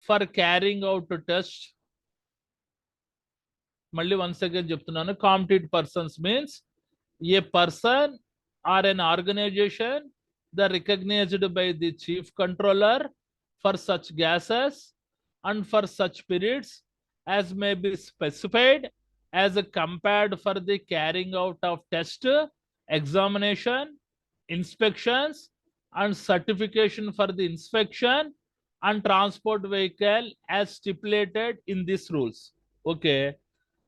for carrying out a test. Malli once again చెప్తున్నాను, competent persons means a person or an organization that recognized by the chief controller for such gases and for such periods as may be specified as compared for the carrying out of test, examination, inspections and certification for the inspection and transport vehicle as stipulated in these rules. Okay.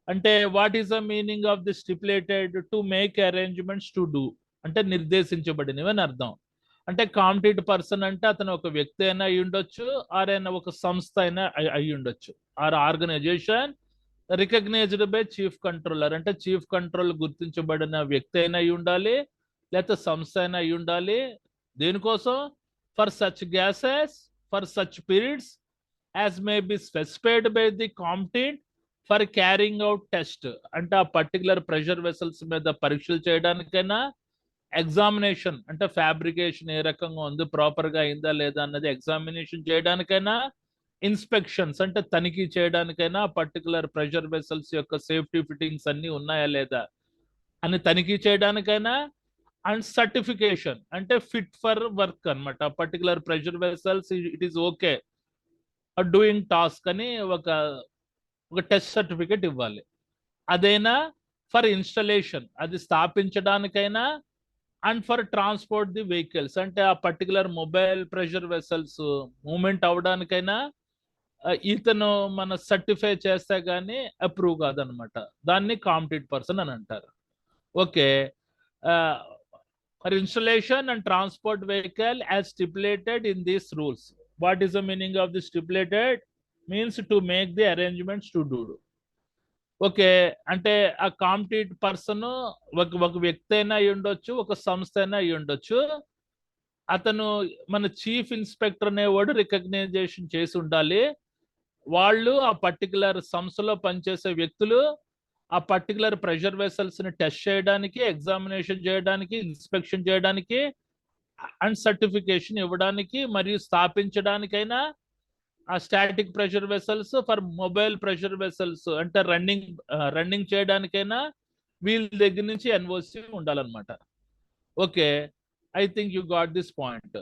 అంటే what is the meaning of the stipulated? To make arrangements to do, అంటే నిర్దేశించబడినవి అని అర్థం. అంటే competent person అంటే అతను ఒక వ్యక్తి అయినా అయి ఉండొచ్చు, ఆర్ అయినా ఒక సంస్థ అయినా అయి ఉండొచ్చు, or organisation recognised by chief controller, అంటే చీఫ్ కంట్రోల్ గుర్తించబడిన వ్యక్తి అయినా అయి ఉండాలి, లేకపోతే సంస్థ అయినా అయి ఉండాలి. దేనికోసం? For such gases for such periods as may be specified by the competent for carrying out test, అంటే ఆ పర్టికులర్ ప్రెషర్ వెసల్స్ మీద పరీక్షలు చేయడానికైనా, ఎగ్జామినేషన్ అంటే ఫ్యాబ్రికేషన్ ఏ రకంగా ఉంది, ప్రాపర్గా అయిందా లేదా అన్నది ఎగ్జామినేషన్ చేయడానికైనా, ఇన్స్పెక్షన్స్ అంటే తనిఖీ చేయడానికైనా పర్టికులర్ ప్రెషర్ వెసల్స్ యొక్క సేఫ్టీ ఫిట్టింగ్స్ అన్ని ఉన్నాయా లేదా అని తనిఖీ చేయడానికైనా, అండ్ సర్టిఫికేషన్ అంటే ఫిట్ ఫర్ వర్క్ అనమాట. Particular pressure vessels it is okay doing task అని ఒక టెస్ట్ సర్టిఫికేట్ ఇవ్వాలి. అదైనా ఫర్ ఇన్స్టలేషన్, అది స్థాపించడానికైనా, and for transport the vehicles అంటే ఆ particular mobile pressure vessels movement అవడానికైనా ఇతను మన సర్టిఫై చేస్తే కానీ అప్రూవ్ కాదనమాట. దాన్ని కాంపిటెంట్ పర్సన్ అని అంటారు. Okay. For installation and transport vehicle as stipulated in these rules. What is the meaning of the stipulated? Means to make the arrangements to do. Okay. అంటే ఆ కాంపిటెంట్ పర్సన్ ఒక వ్యక్తి అయినా అయి ఉండొచ్చు, ఒక సంస్థ అయినా అయి ఉండొచ్చు. అతను మన చీఫ్ ఇన్స్పెక్టర్ అనేవాడు రికగ్నైజేషన్ చేసి ఉండాలి. వాళ్ళు ఆ పర్టికులర్ సంస్థలో పనిచేసే వ్యక్తులు ఆ పర్టికులర్ ప్రెషర్ వెసల్స్ ని టెస్ట్ చేయడానికి, ఎగ్జామినేషన్ చేయడానికి, ఇన్స్పెక్షన్ చేయడానికి అండ్ సర్టిఫికేషన్ ఇవ్వడానికి మరియు స్థాపించడానికైనా ఆ static pressure vessels for mobile pressure vessels అంటే రన్నింగ్ చేయడానికైనా వీళ్ళ దగ్గర నుంచి ఎన్ఓసి ఉండాలన్నమాట. Okay. I think you got this point.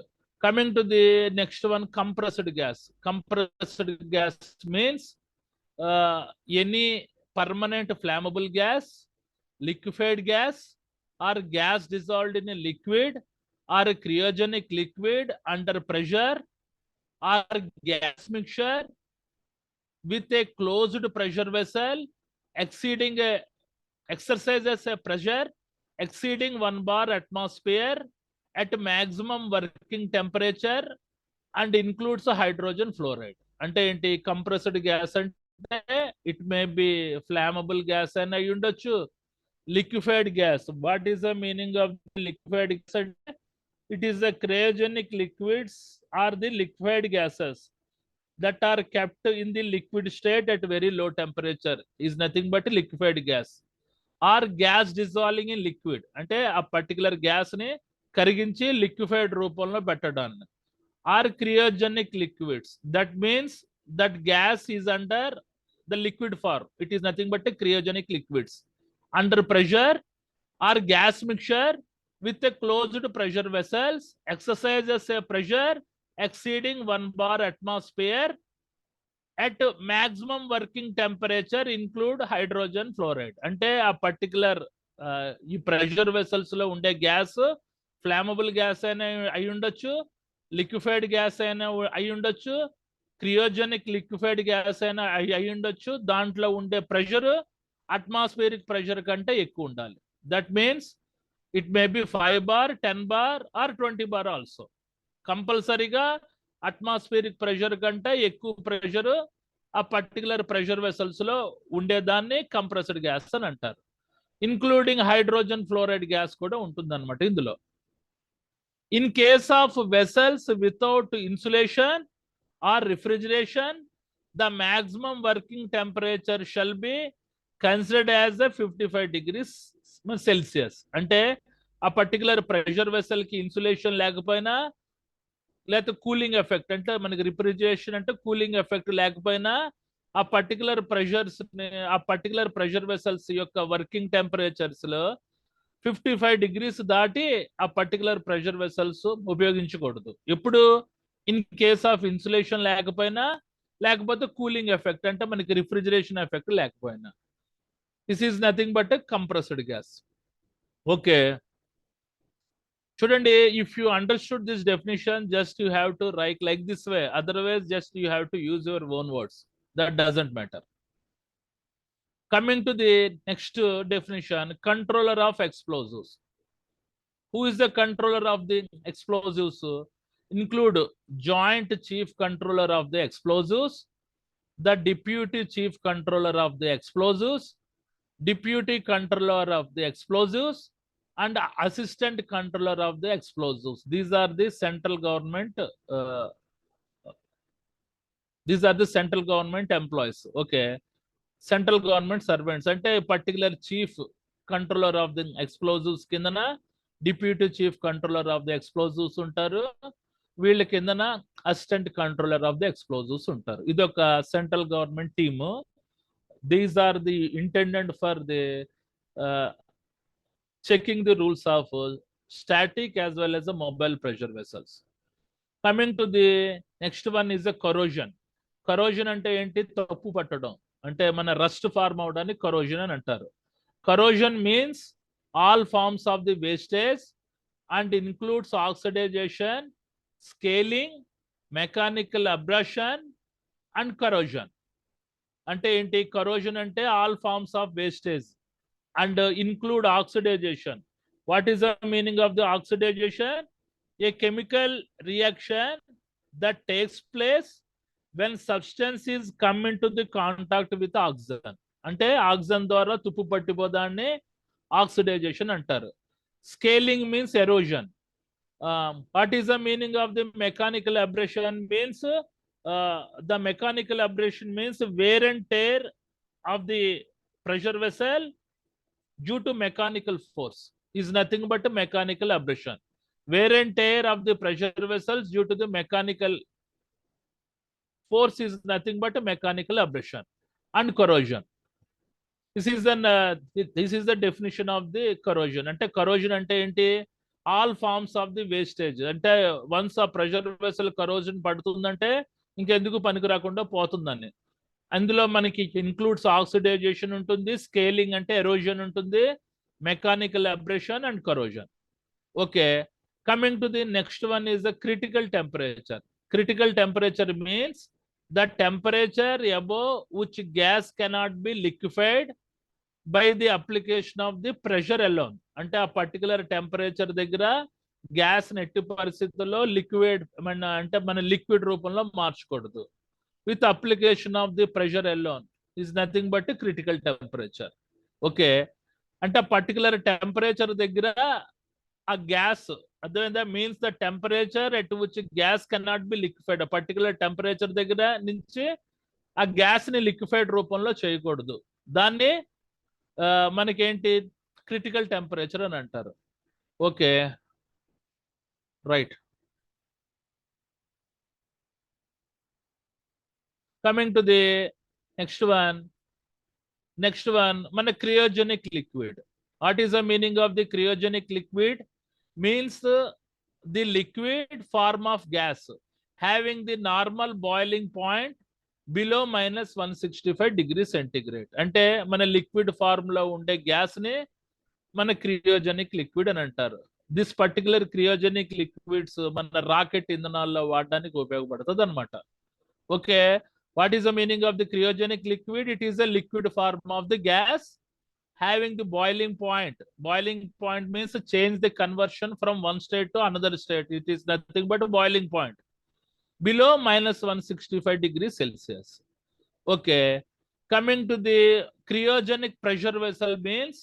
Coming to the next one, compressed gas. Compressed gas means any permanent flammable gas, liquefied gas or gas dissolved in a liquid or a cryogenic liquid under pressure or gas mixture with a closed pressure vessel exceeding exercises a pressure exceeding 1 bar atmosphere at maximum working temperature and includes hydrogen fluoride. అంటే ఏంటి? Compressed gas అంటే it may B flammable gas అని అయి ఉండొచ్చు, liquefied gas. What is the meaning of liquefied gas? It is the cryogenic liquids or the liquid gases that are kept in the liquid state at very low temperature is nothing but liquefied gas. Or gas dissolving in liquid అంటే ఆ particular gas ని కరిగించి liquefied రూపంలో పెట్టడాన్ని. Or cryogenic liquids, that means that gas is under the liquid form, it is nothing but a cryogenic liquids under pressure or gas mixture with a closed pressure vessels exercises a pressure exceeding 1 bar atmosphere at maximum working temperature include hydrogen fluoride. అంటే ఆ particular ఈ pressure vessels లో ఉండే gas flammable gas అయినా అయి ఉండొచ్చు, liquefied gas అయినా అయి ఉండొచ్చు, క్రియోజెనిక్ లిక్విఫైడ్ గ్యాస్ అయినా అయి ఉండొచ్చు. దాంట్లో ఉండే ప్రెషర్ అట్మాస్ఫియరిక్ ప్రెషర్ కంటే ఎక్కువ ఉండాలి. That means it may be 5 bar, 10 bar or 20 bar also. కంపల్సరీగా అట్మాస్ఫియరిక్ ప్రెషర్ కంటే ఎక్కువ ప్రెషర్ ఆ పర్టికులర్ ప్రెషర్ వెసల్స్ లో ఉండేదాన్ని కంప్రెస్డ్ గ్యాస్ అని అంటారు. ఇన్క్లూడింగ్ హైడ్రోజన్ ఫ్లోరైడ్ గ్యాస్ కూడా ఉంటుంది అనమాట ఇందులో. In case of vessels without insulation or refrigeration the maximum working temperature shall be considered as a 55 degrees Celsius. అంటే ఆ పర్టికులర్ ప్రెషర్ వెసల్ కి ఇన్సులేషన్ లేకపోయినా లేకపోతే కూలింగ్ ఎఫెక్ట్ అంటే మనకి రిఫ్రిజిరేషన్ అంటే కూలింగ్ ఎఫెక్ట్ లేకపోయినా ఆ పర్టికులర్ ప్రెషర్స్ ఆ పర్టికులర్ ప్రెషర్ వెసల్స్ యొక్క వర్కింగ్ టెంపరేచర్స్ లో 55 degrees దాటి ఆ పర్టికులర్ ప్రెషర్ వెసల్స్ ఉపయోగించకూడదు. ఇప్పుడు ఇన్ కేస్ ఆఫ్ ఇన్సులేషన్ లేకపోయినా, లేకపోతే కూలింగ్ ఎఫెక్ట్ అంటే మనకి రిఫ్రిజిరేషన్ ఎఫెక్ట్ లేకపోయినా. This is nothing but compressed gas. Okay, చూడండి, if you understood this definition just you have to write like this way, otherwise just you have to use your own words, that doesn't matter. Coming to the next definition, controller of explosives. Who is the controller of the explosives? Include joint chief controller of the explosives, the deputy chief controller of the explosives, deputy controller of the explosives, and assistant controller of the explosives. These are the central government employees. Okay, central government servants అంటే particular chief controller of the explosives కిందన deputy chief controller of the explosives ఉంటారు. వీళ్ళ కిందన assistant controller of the explosives ఉంటారు. ఇది ఒక central government team. These are the intended for the checking the rules of static as well as a mobile pressure vessels. Coming to the next one is a corrosion. Corrosion అంటే ఏంటి? తప్పు పట్టడం, అంటే మన rust form అవడానికి corrosion అని అంటారు. Corrosion means all forms of the wastage and includes oxidization, scaling, mechanical abrasion and corrosion. అంటే ఏంటి? కరోజన్ అంటే all forms of wastage and include oxidization. What is the meaning of the oxidization? A chemical reaction that takes place when substance is come into the contact with oxygen. అంటే oxygen ద్వారా తుప్పు పట్టిపోదాన్ని oxidisation అంటారు. Scaling means erosion. What is the meaning of the mechanical abrasion? Means the mechanical abrasion means wear and tear of the pressure vessel due to mechanical force is nothing but a mechanical abrasion. Wear and tear of the pressure vessels due to the mechanical force is nothing but a mechanical abrasion and corrosion. This is the definition of the corrosion. అంటే corrosion అంటే ఏంటి? All forms of the wastage. అంటే once ఆ pressure vessel corrosion పడుతుందంటే ఇంకెందుకు పనికి రాకుండా పోతుందని. అందులో మనకి ఇన్క్లూడ్స్ ఆక్సిడైజేషన్ ఉంటుంది, స్కేలింగ్ అంటే ఎరోజన్ ఉంటుంది, mechanical abrasion and corrosion. Okay, coming to the next one is the critical temperature. Critical temperature means the temperature above which gas cannot be liquefied by the application of the pressure alone. అంటే ఆ particular temperature దగ్గర gas ఎట్టి పరిస్థితుల్లో liquid అంటే మన liquid రూపంలో మార్చకూడదు. With application of the pressure alone is nothing but critical temperature. Okay, అంటే ఆ పర్టికులర్ టెంపరేచర్ దగ్గర ఆ గ్యాస్ అర్థమైందా? Means the temperature at which gas cannot be liquefied. ఆ పర్టికులర్ టెంపరేచర్ దగ్గర నుంచి ఆ గ్యాస్ ని లిక్విఫైడ్ రూపంలో చేయకూడదు. దాన్ని మనకేంటి? క్రిటికల్ టెంపరేచర్ అని అంటారు. Okay, right. Coming to the next one మన cryogenic liquid. What is the meaning of the cryogenic liquid? means the liquid form of gas having the normal boiling point below -165 degrees centigrade. అంటే మన liquid form లో ఉండే gas ని మన cryogenic liquid అని అంటారు. This particular cryogenic liquids మన rocket ఇంధనాల్లో వాడడానికి ఉపయోగపడుతుంది అనమాట. Okay, what is the meaning of the cryogenic liquid? It is the liquid form of the gas having the boiling point. Boiling point means change the conversion from one state to another state. It is nothing but a boiling point below -165 degrees Celsius. Okay, coming to the cryogenic pressure vessel means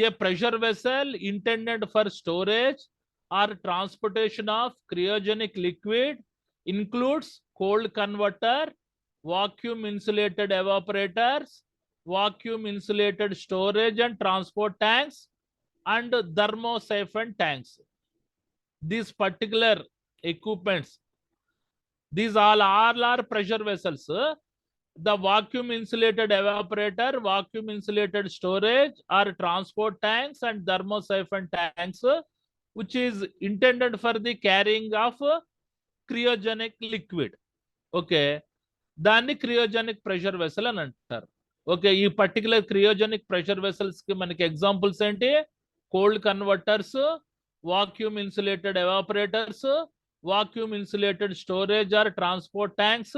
a pressure vessel intended for storage or transportation of cryogenic liquid, includes cold converter, vacuum insulated evaporators, vacuum insulated storage and transport tanks, and thermosiphon tanks. This particular equipments. These all are pressure vessels. The vacuum insulated evaporator, vacuum insulated storage, or transport tanks and thermosiphon tanks, which is intended for the carrying of cryogenic liquid. Okay, దాన్ని క్రియోజెనిక్ pressure vessel అని అంటారు. Okay, ఈ particular క్రియోజెనిక్ pressure vessels కి మనకి examples ఏంటి? Cold converters, vacuum insulated evaporators, vacuum insulated storage or transport tanks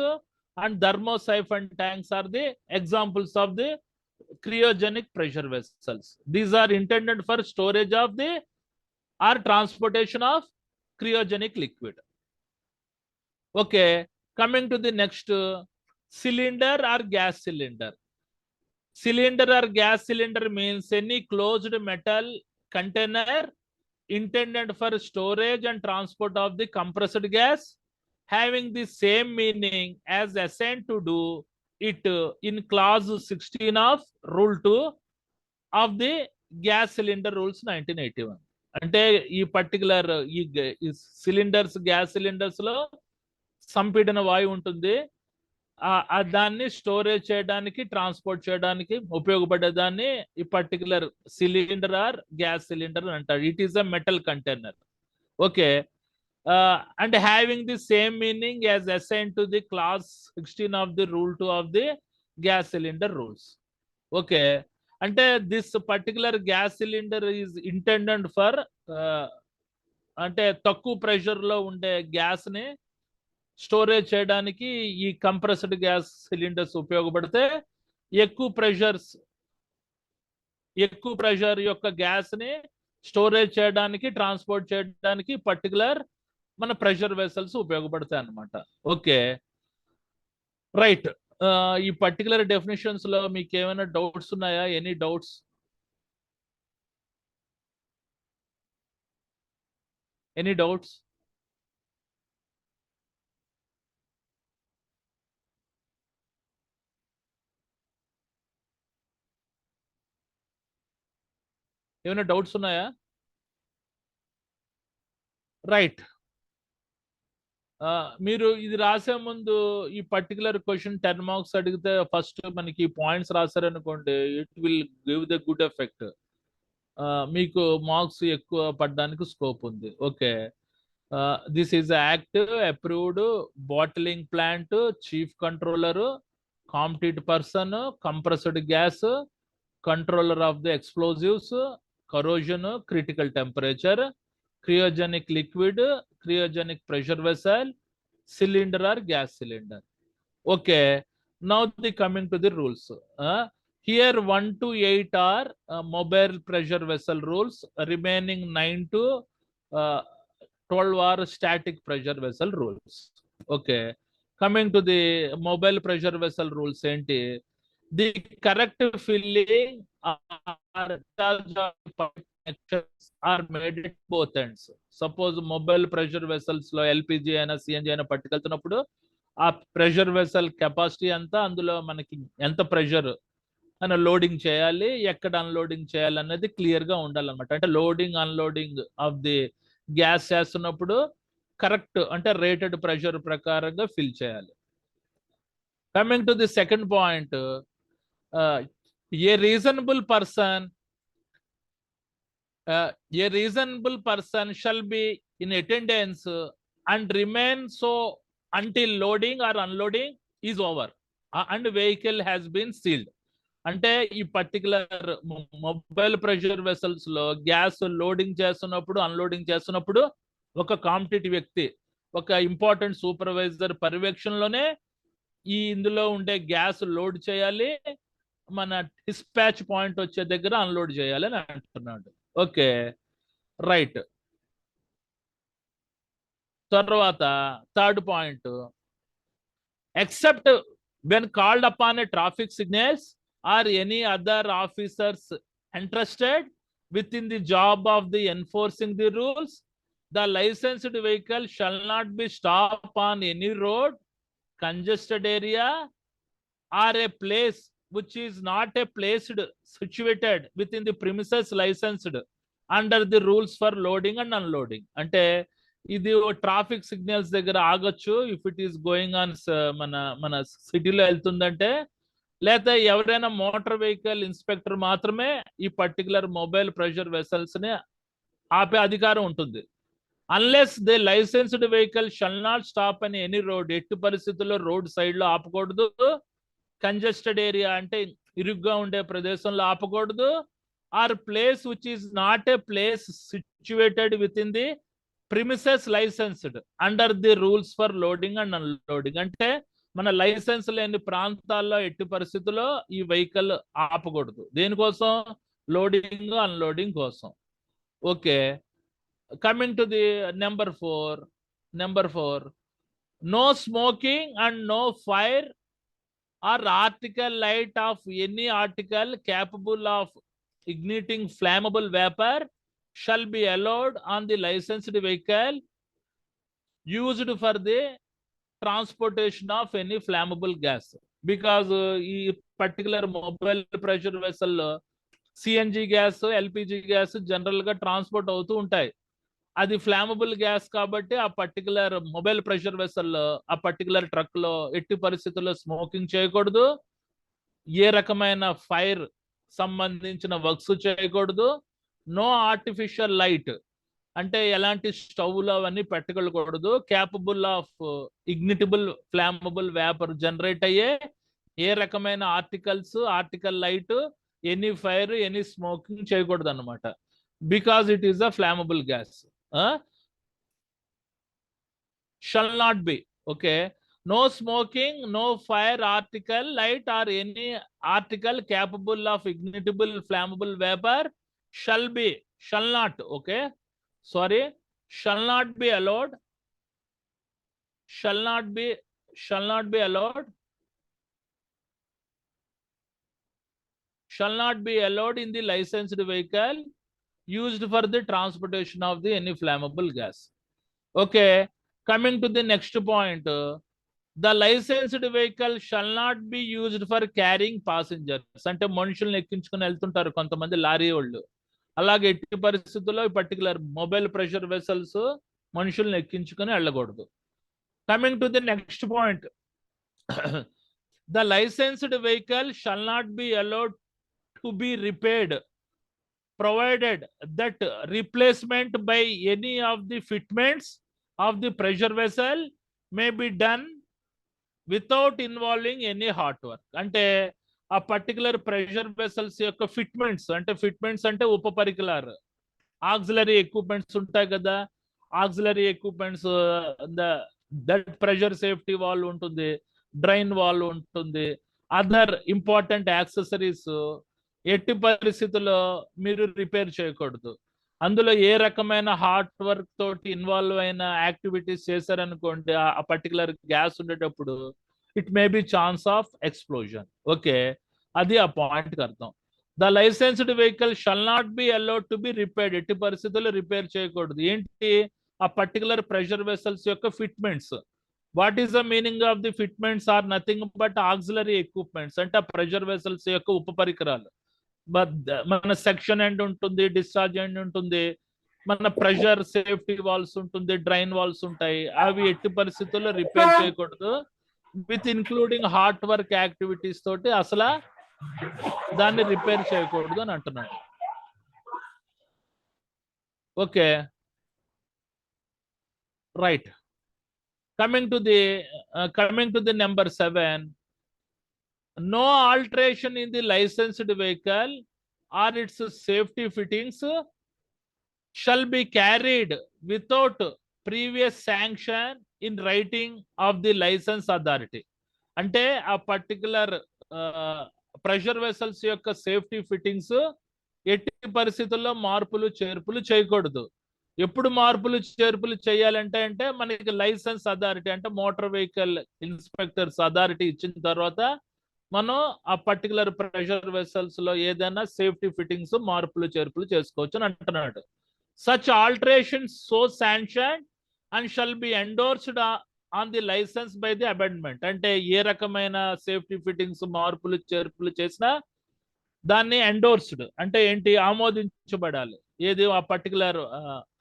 and thermosiphon tanks are the examples of the cryogenic pressure vessels. These are intended for storage of the or transportation of cryogenic liquid. Okay, coming to the next, cylinder or gas cylinder. Cylinder or gas cylinder means any closed metal container intended for storage and transport of the compressed gas, having the same meaning as assigned to do it in clause 16 of rule 2 of the gas cylinder rules 1981. అంటే ఈ particular ఈ cylinders, gas cylinders లో సంపీడన వాయువు ఉంటుంది. దాన్ని storage చేయడానికి, transport చేయడానికి ఉపయోగపడే దాన్ని ఈ particular cylinder or gas cylinder అంటారు. It is a metal container. Okay, and having the same meaning as assigned to the clause 16 of the rule 2 of the gas cylinder rules. Okay, అంటే this particular gas cylinder is intended for అంటే తక్కువ pressure లో ఉండే gas ని storage చేయడానికి ఈ compressed gas cylinders ఉపయోగపడితే, ఎక్కువ ప్రెషర్ యొక్క గ్యాస్ ని స్టోరేజ్ చేయడానికి, ట్రాన్స్పోర్ట్ చేయడానికి పర్టికులర్ మన ప్రెషర్ వెసల్స్ ఉపయోగపడతాయి అన్నమాట. Okay, right. ఈ పర్టికులర్ డెఫినేషన్స్ లో మీకు ఏమైనా డౌట్స్ ఉన్నాయా? Any doubts? Any doubts? ఏమైనా డౌట్స్ ఉన్నాయా? రైట్. మీరు ఇది రాసే ముందు ఈ పర్టికులర్ క్వశ్చన్ 10 మార్క్స్ అడిగితే ఫస్ట్ మనకి పాయింట్స్ రాశారనుకోండి, it will give the good effect. మీకు మార్క్స్ ఎక్కువ పడడానికి స్కోప్ ఉంది. Okay, this is act approved bottling plant, chief controller, competent person, compressed gas, controller of the explosives, corrosion, critical temperature, cryogenic liquid, cryogenic pressure vessel, cylinder or gas cylinder. Okay, now the coming to the rules. Here 1 to 8 are mobile pressure vessel rules, remaining 9 to 12 are static pressure vessel rules. Okay, coming to the mobile pressure vessel rules enti, the correct filling or charge of are made at both ends. Suppose mobile pressure vessels లో LPG అయినా CNG అయినా పట్టుకెళ్తున్నప్పుడు ఆ pressure vessel capacity అంతా, అందులో మనకి ఎంత pressure అని loading చేయాలి, ఎక్కడ అన్లోడింగ్ చేయాలి అనేది క్లియర్ గా ఉండాలన్నమాట. అంటే loading unloading of the gas చేస్తున్నప్పుడు కరెక్ట్, అంటే రేటెడ్ ప్రెషర్ ప్రకారంగా ఫిల్ చేయాలి. Coming to the second point, A reasonable person shall be in attendance and remain so until loading or unloading is over and vehicle has been sealed. అంటే ఈ particular mobile pressure vessels లో gas loading చేస్తున్నప్పుడు, unloading చేస్తున్నప్పుడు ఒక competent వ్యక్తి, ఒక important supervisor పర్యవేక్షణలోనే ఈ ఇందులో ఉండే గ్యాస్ లోడ్ చేయాలి, మన డిస్పాచ్ పాయింట్ వచ్చే దగ్గర అన్లోడ్ చేయాలి అని అంటున్నాడు. Okay, right. తర్వాత third point, except when called upon a traffic signals or any other officers entrusted within the job of the enforcing the rules, the licensed vehicle shall not be stopped on any road, congested area or a place which is not a place situated within the premises licensed under the rules for loading and unloading. అంటే ఇది traffic signals దగ్గర ఆగొచ్చు if it is going on మన మన సిటీలో వెళ్తుందంటే, లేకపోతే ఎవరైనా motor vehicle inspector మాత్రమే ఈ పర్టికులర్ మొబైల్ ప్రెషర్ వెసల్స్ ని ఆపే అధికారం ఉంటుంది. Unless they licensed vehicle shall not stop అని ఎనీ రోడ్, ఎట్టి పరిస్థితుల్లో రోడ్ సైడ్ లో ఆపకూడదు. కంజెస్టెడ్ ఏరియా అంటే ఇరుగ్గా ఉండే ప్రదేశంలో ఆపకూడదు. Or place which is not a place situated within the premises licensed under the rules for loading and unloading. అంటే మన లైసెన్స్ లేని ప్రాంతాల్లో ఎట్టి పరిస్థితుల్లో ఈ వెహికల్ ఆపకూడదు. దేనికోసం? లోడింగ్ అన్లోడింగ్ కోసం. Okay, coming to the number 4, no smoking and no fire or article light of any article capable of igniting flammable vapor shall be allowed on the licensed vehicle used for the transportation of any flammable gas. Because ఈ particular mobile pressure vessel CNG gas, LPG gas general గా transport అవుతూ ఉంటాయి. అది flammable gas కాబట్టి ఆ particular mobile pressure వెసల్లో, ఆ particular truck లో ఎట్టి పరిస్థితుల్లో స్మోకింగ్ చేయకూడదు. ఏ రకమైన ఫైర్ సంబంధించిన వర్క్స్ చేయకూడదు. నో ఆర్టిఫిషియల్ లైట్ అంటే ఎలాంటి స్టవ్లు అవన్నీ పెట్టకూడదు. Capable of ignitable flammable vapour generate అయ్యే ఏ రకమైన article light, any fire, any smoking చేయకూడదు అనమాట. Because it is a flammable gas. shall not be. Okay, no smoking, no fire, article light or any article capable of ignitable flammable vapor shall not, okay, sorry, shall not be allowed in the licensed vehicle used for the transportation of the any flammable gas. Okay, coming to the next point, the licensed vehicle shall not be used for carrying passengers. అంటే మనుషుల్ని ఎక్కించుకుని వెళ్తుంటారు కొంతమంది lorry వాళ్ళు. అలాగే ఎట్టి పరిస్థితుల్లో ఈ పర్టికులర్ మొబైల్ ప్రెషర్ వెసల్స్ మనుషుల్ని ఎక్కించుకుని వెళ్ళకూడదు. Coming to the next point, the licensed vehicle shall not be allowed to be repaired provided that replacement by any of the fitments of the pressure vessel may be done without involving any hard work. అంటే ఆ particular pressure vessels యొక్క ఫిట్మెంట్స్ అంటే ఉపపరికలాలు, auxiliary equipments ఉంటాయి కదా. Auxiliary equipments, that pressure safety valve ఉంటుంది, drain valve ఉంటుంది, other important accessories ఎట్టి పరిస్థితుల్లో మీరు రిపేర్ చేయకూడదు. అందులో ఏ రకమైన హార్డ్ వర్క్ తోటి ఇన్వాల్వ్ అయిన యాక్టివిటీస్ చేశారనుకోండి, ఆ పర్టికులర్ గ్యాస్ ఉండేటప్పుడు it may be chance of explosion. Okay, అది ఆ పాయింట్కి అర్థం. The licensed vehicle shall not be allowed to be repaired, ఎట్టి పరిస్థితుల్లో రిపేర్ చేయకూడదు. ఏంటి? ఆ పర్టికులర్ ప్రెషర్ వెసల్స్ యొక్క fitments. What is the meaning of the fitments? Are nothing but auxiliary equipments. అంటే ఆ ప్రెషర్ వెసల్స్ యొక్క ఉపపరికరాలు. మన సెక్షన్ ఎండ్ ఉంటుంది, డిశ్చార్జ్ ఎండ్ ఉంటుంది, మన ప్రెషర్ సేఫ్టీ వాల్స్ ఉంటుంది, డ్రైన్ వాల్స్ ఉంటాయి. అవి ఎట్టి పరిస్థితుల్లో రిపేర్ చేయకూడదు. With including hot work activities తోటి అసలు దాన్ని రిపేర్ చేయకూడదు అని అంటున్నాడు. Okay, right. Coming to the number 7, no alteration in the licensed vehicle or its safety fittings shall be carried without previous sanction in writing of the license authority. అంటే ఆ particular pressure vessels యొక్క safety fittings ఎట్టి పరిస్థితుల్లో మార్పులు చేర్పులు చేయకూడదు. ఎప్పుడు మార్పులు చేర్పులు చేయాలంటే మనకి లైసెన్స్ అథారిటీ అంటే మోటార్ వెహికల్ ఇన్స్పెక్టర్స్ అథారిటీ ఇచ్చిన తర్వాత మనం ఆ పర్టికులర్ ప్రెషర్ వెసల్స్ లో ఏదైనా సేఫ్టీ ఫిట్టింగ్స్ మార్పులు చేర్పులు చేసుకోవచ్చు అని అంటున్నాడు. Such alterations so sanction and shall be endorsed on the license by the amendment. అంటే ఏ రకమైన సేఫ్టీ ఫిట్టింగ్స్ మార్పులు చేర్పులు చేసినా దాన్ని ఎండోర్స్డ్ అంటే ఏంటి? ఆమోదించబడాలి. ఏది? ఆ పర్టికులర్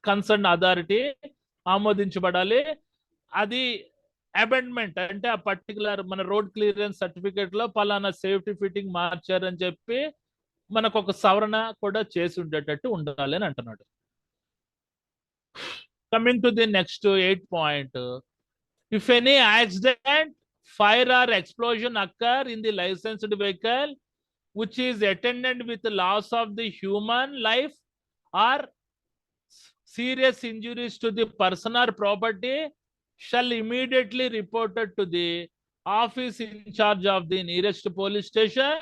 కన్సర్న్ అథారిటీ ఆమోదించబడాలి. అది అమెండ్మెంట్ అంటే ఆ పర్టికులర్ మన రోడ్ క్లియరెన్స్ సర్టిఫికేట్ లో పలానా సేఫ్టీ ఫిట్టింగ్ మార్చారని చెప్పి మనకు ఒక సవరణ కూడా చేసి ఉండేటట్టు ఉండాలి అని అంటున్నాడు. Coming to the next 8th point. If any accident, fire or explosion occur in the licensed vehicle which is attended with loss of the human life or serious injuries to the person or property, shall immediately reported to the office in charge of the nearest police station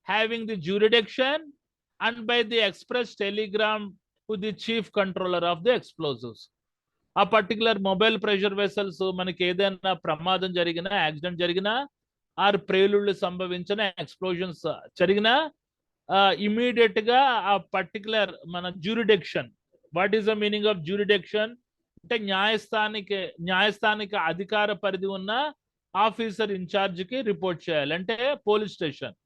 having the jurisdiction and by the express telegram to the chief controller of the explosives. ఆ particular mobile pressure vessels మనకి ఏదైనా ప్రమాదం జరిగినా, accident జరిగినా, are ప్రేలుళ్ళు సంభవించిన, explosions జరిగినా immediate గా ఆ పర్టికులర్ మన jurisdiction. What is the meaning of jurisdiction అంటే న్యాయస్థానిక అధికార పరిధి ఉన్న ఆఫీసర్ ఇన్ఛార్జ్ కి రిపోర్ట్ చేయాలి. అంటే పోలీస్ స్టేషన్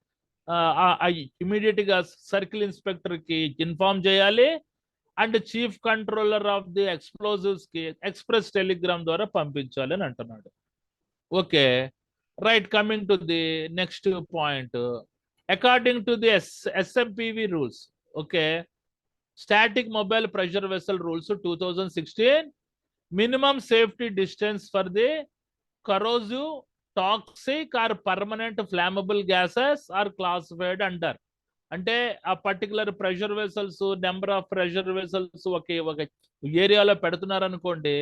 ఇమీడియట్ గా సర్కిల్ ఇన్స్పెక్టర్ కి ఇన్ఫార్మ్ చేయాలి. And chief controller of the explosives కి ఎక్స్ప్రెస్ టెలిగ్రామ్ ద్వారా పంపించాలి అని అంటున్నాడు. Okay, right. Coming to the next point. According to the SMPV rules, okay, static mobile pressure vessel rules 2016, minimum safety distance for the corrosive, toxic or permanent flammable gases are classified under. అంటే ఆ particular pressure vessels, number of pressure vessels ఒక ఏరియాలో పెడుతున్నారు అనుకోండి,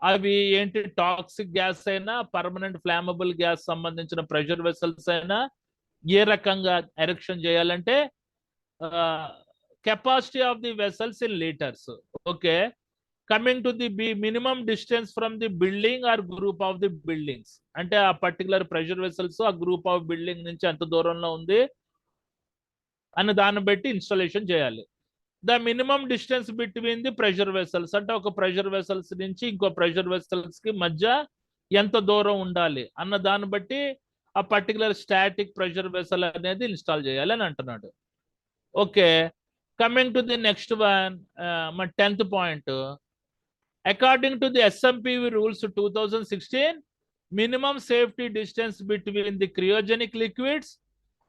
అవి ఏంటి, toxic gas అయినా, permanent flammable gas సంబంధించిన ప్రెషర్ వెసల్స్ అయినా ఏ రకంగా ఎరెక్షన్ చేయాలంటే capacity of the vessels in litres. Okay, coming to the minimum distance from the building or group of the buildings. అంటే ఆ పర్టికులర్ ప్రెషర్ వెసల్స్ ఆ group of building నుంచి ఎంత దూరంలో ఉంది అని దాన్ని బట్టి ఇన్స్టాలేషన్ చేయాలి. The minimum distance between the pressure vessels అంటే ఒక ప్రెషర్ వెసల్స్ నుంచి ఇంకో ప్రెషర్ వెసల్స్ కి మధ్య ఎంత దూరం ఉండాలి అన్న దాన్ని బట్టి ఆ పర్టికులర్ స్టాటిక్ ప్రెషర్ వెసల్ అనేది ఇన్స్టాల్ చేయాలి అని అంటున్నాడు. Okay, coming to the next one, మన 10th point. According to the SMPV rules 2016, minimum safety distance between the cryogenic liquids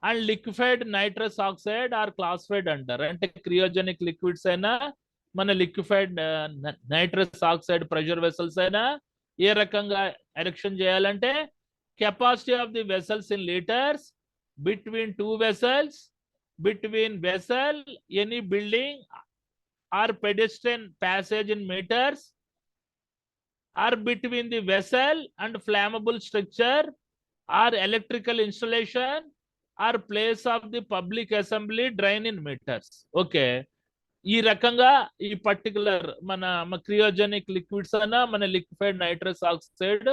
and liquefied nitrous oxide are classified under. అంటే cryogenic liquids అయినా, మన liquefied nitrous oxide pressure vessels అయినా ఏ రకంగా erection చేయాలంటే capacity of the vessels in litres, between two vessels, between vessel, any building or pedestrian passage in metres, or between the vessel and flammable structure or electrical installation or place of the public assembly drain in metres. Okay, ఈ రకంగా ఈ particular మన cryogenic liquids అయినా, మన liquefied nitrous oxide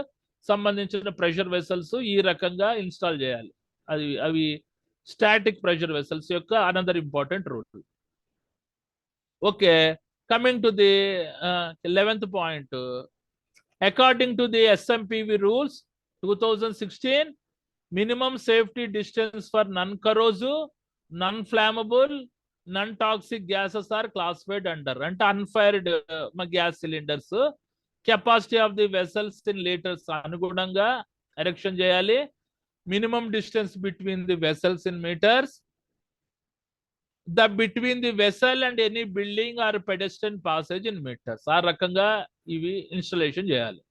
సంబంధించిన pressure vessels ఈ రకంగా install చేయాలి. అవి స్టాటిక్ ప్రెషర్ వెసల్స్ యొక్క another important rule. Okay, coming to the 11th point. According to the SMPV rules 2016, minimum safety distance for non-corrosive, non-flammable, non-toxic gases are classified under. అంటే unfired gas cylinders capacity of the vessels in litres అనుగుణంగా erection చేయాలి. Minimum distance between the vessels in metres, the between the vessel and any building or pedestrian passage in metres. ఆ రకంగా ఇవి installation చేయాలి.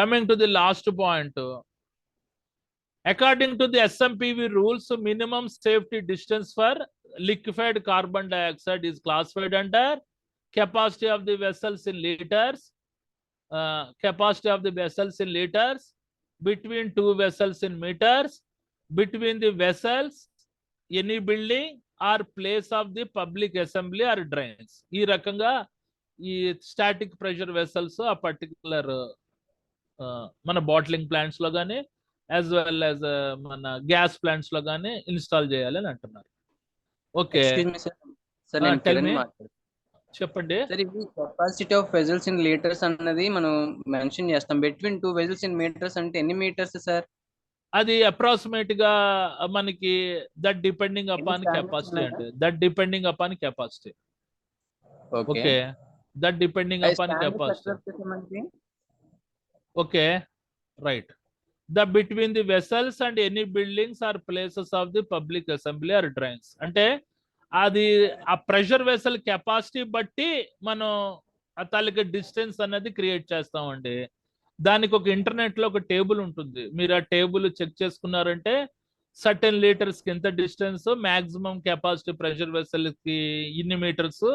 Coming to the last point. According to the SMPV rules, minimum safety distance for liquefied carbon dioxide is classified under capacity of the vessels in liters, capacity of the vessels in liters, between two vessels in meters, between the vessels, any building or place of the public assembly or drains. ఈ రకంగా ఈ static pressure vessels ఆ particular మన bottling plants లో కానీ as well as మన gas plants లో కానీ ఇన్స్టాల్ చేయాలి అని అంటున్నారు. ఓకే, చెప్పండి. Capacity of vessels in litres అన్నది మనం మెన్షన్ చేస్తాం. Between two vessels in metres అంటే ఎన్ని మీటర్స్ సార్? అది అప్రాక్సిమేట్ గా మనకి దట్ డిపెండింగ్ అపాన్ కెపాసిటీ అండి. That depending upon capacity. Okay, that depending అది upon స్టాండర్డ్స్ capacity. ఎక్కడ వచ్చేసి మనకి? Okay, right. The between the vessels and any buildings or places of the public assembly or drains. అంటే అది ఆ pressure vessel capacity బట్టి మనం ఆ తాలూకా డిస్టెన్స్ అనేది క్రియేట్ చేస్తామండి. దానికి ఒక ఇంటర్నెట్ లో ఒక టేబుల్ ఉంటుంది. మీరు ఆ టేబుల్ చెక్ చేసుకున్నారంటే సర్టెన్ లీటర్స్ కి ఎంత distance, maximum capacity pressure vessel కి ఇన్ని మీటర్స్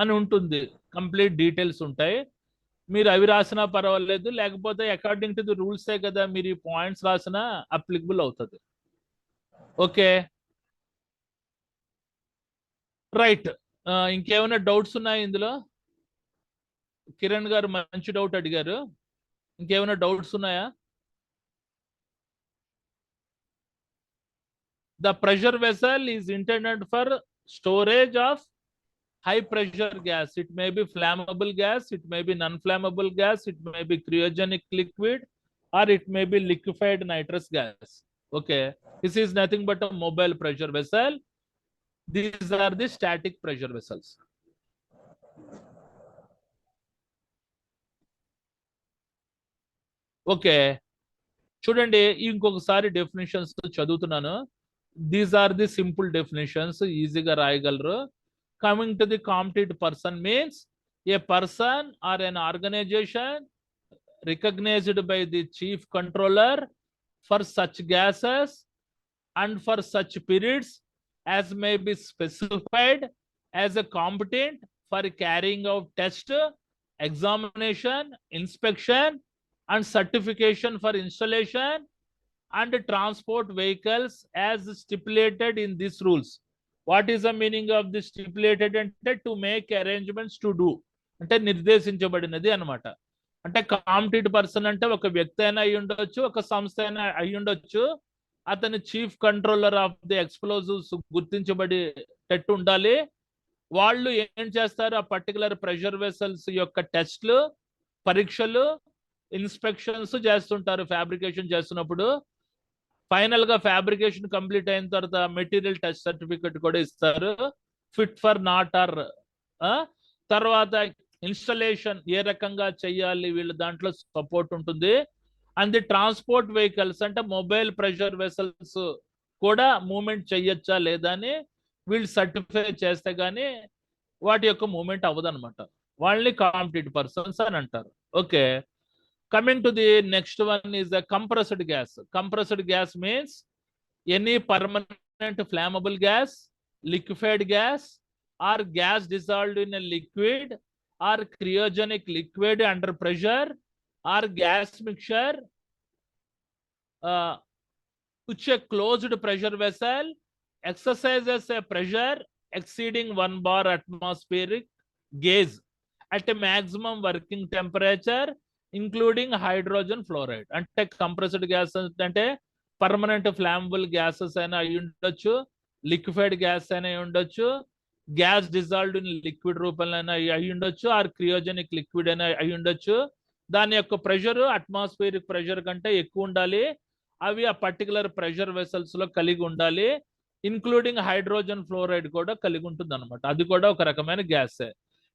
అని ఉంటుంది. కంప్లీట్ డీటెయిల్స్ ఉంటాయి. మీరు అవి రాసినా పర్వాలేదు, లేకపోతే అకార్డింగ్ టు ది రూల్సే కదా మీరు ఈ పాయింట్స్ రాసినా అప్లికబుల్ అవుతుంది. Okay, right. ఇంకేమైనా డౌట్స్ ఉన్నాయి ఇందులో? కిరణ్ గారు మంచి డౌట్ అడిగారు. ఇంకేమైనా డౌట్స్ ఉన్నాయా? The pressure vessel is intended for storage of high pressure gas. It may be flammable gas, it may be non-flammable gas, it may be cryogenic liquid, or it may be liquefied nitrous gas. Okay, this is nothing but a mobile pressure vessel. These are the static pressure vessels. Okay, చూడండి ఇంకొకసారి definitions చదువుతున్నాను. These are the simple definitions, ఈజీగా రాయగలరు. Coming to the competent person means a person or an organisation recognized by the chief controller for such gases and for such periods as may be specified as a competent for carrying out test, examination, inspection and certification for installation and transport vehicles as stipulated in these rules. What is the meaning of this stipulated? అంటే to make arrangements to do, అంటే నిర్దేశించబడినది అన్నమాట. అంటే competent person అంటే ఒక వ్యక్తి అయినా అయి ఉండొచ్చు, ఒక సంస్థ అయినా అయి ఉండొచ్చు. అతని chief controller of the explosives గుర్తించబడేటట్టు ఉండాలి. వాళ్ళు ఏం చేస్తారు, ఆ పర్టికులర్ ప్రెషర్ వెసల్స్ యొక్క టెస్ట్లు, పరీక్షలు, ఇన్స్పెక్షన్స్ చేస్తుంటారు ఫ్యాబ్రికేషన్ చేస్తున్నప్పుడు. ఫైనల్ గా ఫ్యాబ్రికేషన్ కంప్లీట్ అయిన తర్వాత మెటీరియల్ టెస్ట్ సర్టిఫికెట్ కూడా ఇస్తారు, ఫిట్ ఫర్ నాట్ ఆర్. తర్వాత ఇన్స్టలేషన్ ఏ రకంగా చెయ్యాలి, వీళ్ళ దాంట్లో సపోర్ట్ ఉంటుంది. అండ్ ది ట్రాన్స్పోర్ట్ వెహికల్స్ అంటే మొబైల్ ప్రెషర్ వెసల్స్ కూడా మూవ్మెంట్ చెయ్యొచ్చా లేదా అని వీళ్ళు సర్టిఫై చేస్తే గానీ వాటి యొక్క మూవ్మెంట్ అవ్వదు అనమాట. వాళ్ళని కాంపిటెంట్ పర్సన్స్ అని అంటారు. Okay, coming to the next one is the compressed gas. Compressed gas means any permanent flammable gas, liquefied gas, or gas dissolved in a liquid or cryogenic liquid under pressure or gas mixture which a closed pressure vessel exercises a pressure exceeding 1 bar atmospheric gauge at a maximum working temperature including hydrogen fluoride. అంటే compressed gas అంటే permanent flammable gases అయినా అయి ఉండొచ్చు, liquefied gas అయినా అయి ఉండొచ్చు, gas dissolved in liquid రూపంలో అయినా అయి ఉండొచ్చు, ఆర్ క్రియోజెనిక్ లిక్విడ్ అయినా అయి ఉండొచ్చు. దాని యొక్క ప్రెషర్ అట్మాస్ఫియరిక్ ప్రెషర్ కంటే ఎక్కువ ఉండాలి. అవి ఆ పర్టికులర్ ప్రెషర్ వెసల్స్ లో కలిగి ఉండాలి. ఇంక్లూడింగ్ హైడ్రోజన్ ఫ్లోరైడ్ కూడా కలిగి ఉంటుంది అనమాట. అది కూడా ఒక రకమైన గ్యాసే.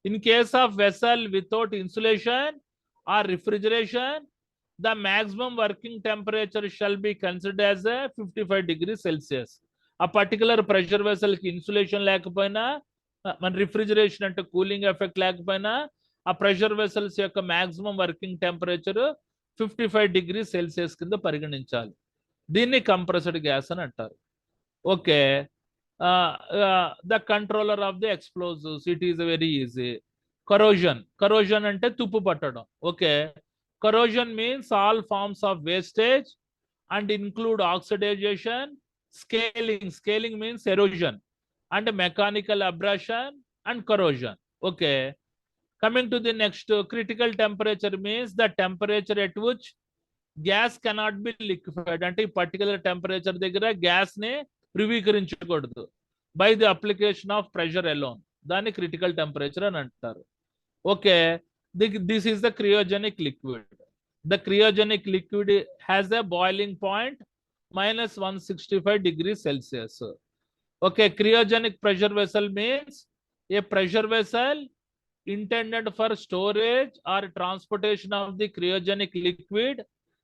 In case of vessel without insulation or refrigeration, the maximum working temperature shall be considered as a 55 degrees Celsius. A particular pressure vessel ki insulation లేకపోయినా, మన రిఫ్రిజిరేషన్ అంటే కూలింగ్ ఎఫెక్ట్ లేకపోయినా, ఆ ప్రెషర్ వెసల్స్ యొక్క maximum working temperature 55 degree Celsius కింద పరిగణించాలి. దీన్ని compressed gas అని అంటారు. Okay, the controller of the explosives, it is very easy. Corrosion అంటే తుప్పు పట్టడం. Okay, corrosion means all forms of wastage and include oxidization, scaling means erosion and mechanical abrasion and corrosion. Okay, coming to the next, critical temperature means the temperature at which gas cannot be liquefied. అంటే ఈ particular temperature దగ్గర gas ని ధృవీకరించకూడదు by the application of pressure alone. దాన్ని critical temperature అని అంటారు. Okay, this is the cryogenic liquid. The cryogenic liquid has a boiling point minus 165 degrees Celsius. Okay, cryogenic pressure vessel means a pressure vessel intended for storage or transportation of the cryogenic liquid,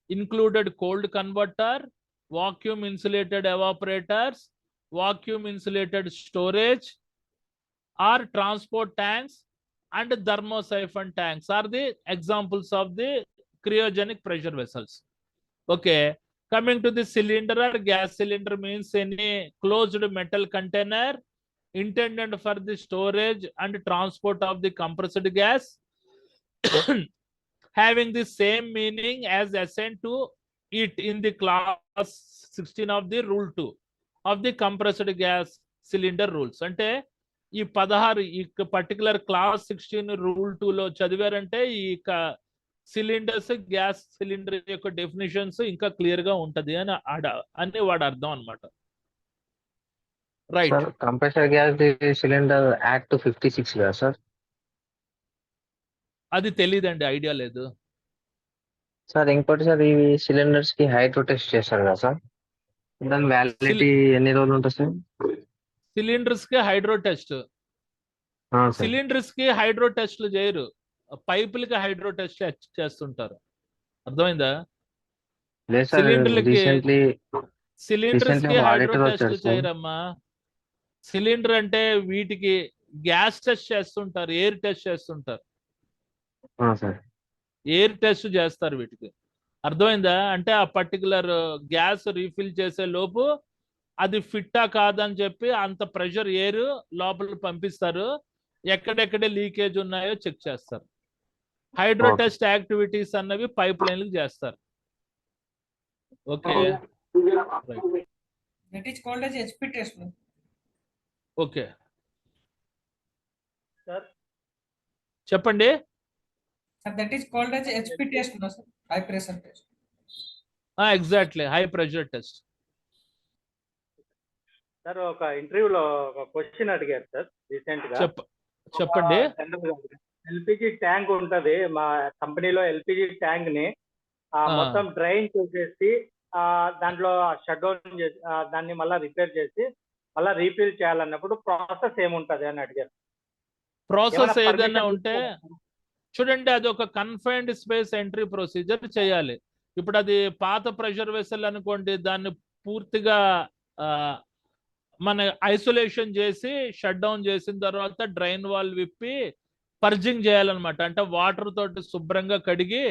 included cold converter, vacuum insulated evaporators, vacuum insulated storage, or transport tanks, and thermosiphon tanks are the examples of the cryogenic pressure vessels. Okay, coming to the cylinder or gas cylinder means any closed metal container intended for the storage and transport of the compressed gas, having the same meaning as assigned to it in the class 16 of the rule 2 of the compressed gas cylinder rules. అంటే ఈ 16 ఈ particular class 16 rule 2 లో చదివారంటే ఈ cylinders gas cylinder యొక్క definitions ఇంకా clear గా ఉంటది అని అని వాడు అర్థం అనమాట. Right. Sir compressor gas cylinder act 56 కదా సార్? అది తెలియదండి, ఐడియా లేదు సార్. ఇంకోటి సార్, ఇవి సిలిండర్స్ కి హైడ్రో టెస్ట్ చేస్తారు కదా సార్, దాని వ్యాలిడిటీ ఎన్ని రోజులు ఉంటుంది సార్? సిలిండర్స్ కి హైడ్రో టెస్ట్, సిలిండర్స్ కి హైడ్రో టెస్ట్లు చేయరు, పైపులకి హైడ్రో టెస్ట్ చేస్తుంటారు. అర్థమైందా? సిలిండర్స్ కి హైడ్రో టెస్ట్ చేయరమ్మా. సిలిండర్ అంటే వీటికి గ్యాస్ టెస్ట్ చేస్తుంటారు, ఎయిర్ టెస్ట్ చేస్తుంటారు, ఎయిర్ టెస్ట్ చేస్తారు వీటికి. అర్థమైందా? అంటే ఆ పర్టికులర్ గ్యాస్ రీఫిల్ చేసే లోపు అది ఫిట్టా కాదని చెప్పి అంత ప్రెషర్ ఎయిర్ లోపల పంపిస్తారు, ఎక్కడెక్కడ లీకేజ్ ఉన్నాయో చెక్ చేస్తారు. హైడ్రో టెస్ట్ యాక్టివిటీస్ అన్నవి పైప్ లైన్లకు చేస్తారు. ఓకే, ఓకే చెప్పండి. Exactly, high pressure test. Sir ఒక ఇంటర్వ్యూలో ఒక క్వశ్చన్ అడిగారు సార్ రీసెంట్ గా. చెప్పండి. ఎల్పిజి ట్యాంక్ ఉంటది మా కంపెనీలో. ఎల్పిజి ట్యాంక్ ని మొత్తం డ్రైన్ చేసేసి దాంట్లో షట్ డౌన్ చేసి దాన్ని మళ్ళీ రిపేర్ చేసి మళ్ళీ రీఫిల్ చేయాలన్నప్పుడు ప్రాసెస్ ఏముంటది అని అడిగారు. ప్రాసెస్ ఏదైనా ఉంటే చూడండి, అది ఒక కన్ఫైన్డ్ స్పేస్ ఎంట్రీ ప్రొసీజర్ చేయాలి. ఇప్పుడు అది పాత ప్రెషర్ వెసల్ అనుకోండి, దాన్ని పూర్తిగా మన ఐసోలేషన్ చేసి షట్ డౌన్ చేసిన తర్వాత డ్రైన్ వాల్ విప్పి పర్జింగ్ చేయాలన్నమాట. అంటే వాటర్ తోటి శుభ్రంగా కడిగి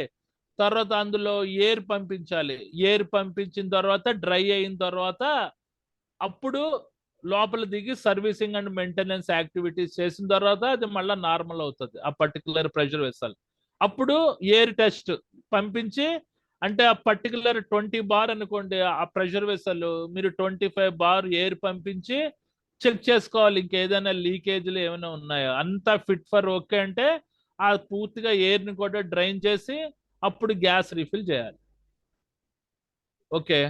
తర్వాత అందులో ఎయిర్ పంపించాలి. ఎయిర్ పంపించిన తర్వాత డ్రై అయిన తర్వాత అప్పుడు లోపల దిగి సర్వీసింగ్ అండ్ మెయింటెనెన్స్ యాక్టివిటీస్ చేసిన తర్వాత అది మళ్ళీ నార్మల్ అవుతుంది ఆ పర్టికులర్ ప్రెషర్ వెసల్. అప్పుడు ఎయిర్ టెస్ట్ పంపించి, అంటే ఆ పర్టికులర్ 20 బార్ అనుకోండి ఆ ప్రెషర్ వెసల్, మీరు 25 బార్ ఎయిర్ పంపించి చెక్ చేసుకోవాలి ఇంకేదైనా లీకేజ్లు ఏమైనా ఉన్నాయో. అంతా ఫిట్ ఫర్ ఓకే అంటే ఆ పూర్తిగా ఎయిర్ని కూడా డ్రైన్ చేసి అప్పుడు గ్యాస్ రీఫిల్ చేయాలి. ఓకే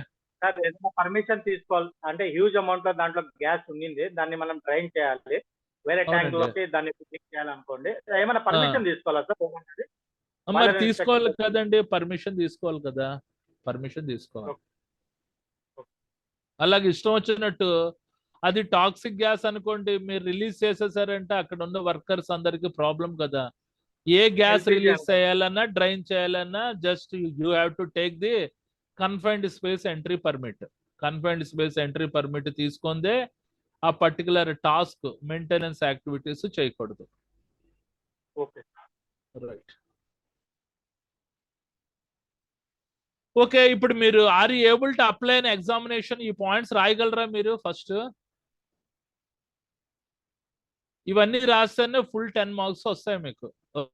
సార్, ఏదైనా పర్మిషన్ తీసుకోవాలి అంటే హ్యూజ్ అమౌంట్ లో దాంట్లో గ్యాస్ ఉండింది, దాన్ని మనం డ్రైన్ చేయాలి, వేరే ట్యాంక్ లోకి దాన్ని ఫిల్ చేయాలనుకోండి, ఏమైనా పర్మిషన్ తీసుకోవాలా సార్? మరి తీసుకోవాలి కదండి, పర్మిషన్ తీసుకోవాలి కదా, పర్మిషన్ తీసుకోవాలి. అలాగే ఇష్టం వచ్చినట్టు అది టాక్సిక్ గ్యాస్ అనుకోండి, మీరు రిలీజ్ చేసేసారంటే అక్కడ ఉన్న వర్కర్స్ అందరికి ప్రాబ్లం కదా. ఏ గ్యాస్ రిలీజ్ చేయాలన్నా డ్రైన్ చేయాలన్నా just you have to take the confined space entry permit. Confined space entry permit తీసుకుందే ఆ పర్టికులర్ టాస్క్ మెయింటెనెన్స్ యాక్టివిటీస్ చేయకూడదు. Okay right. ఓకే, ఇప్పుడు మీరు are you able to apply an examination? ఈ points రాయగలరా మీరు? ఫస్ట్ ఇవన్నీ రాస్తేనే ఫుల్ 10 మార్క్స్ వస్తాయి మీకు.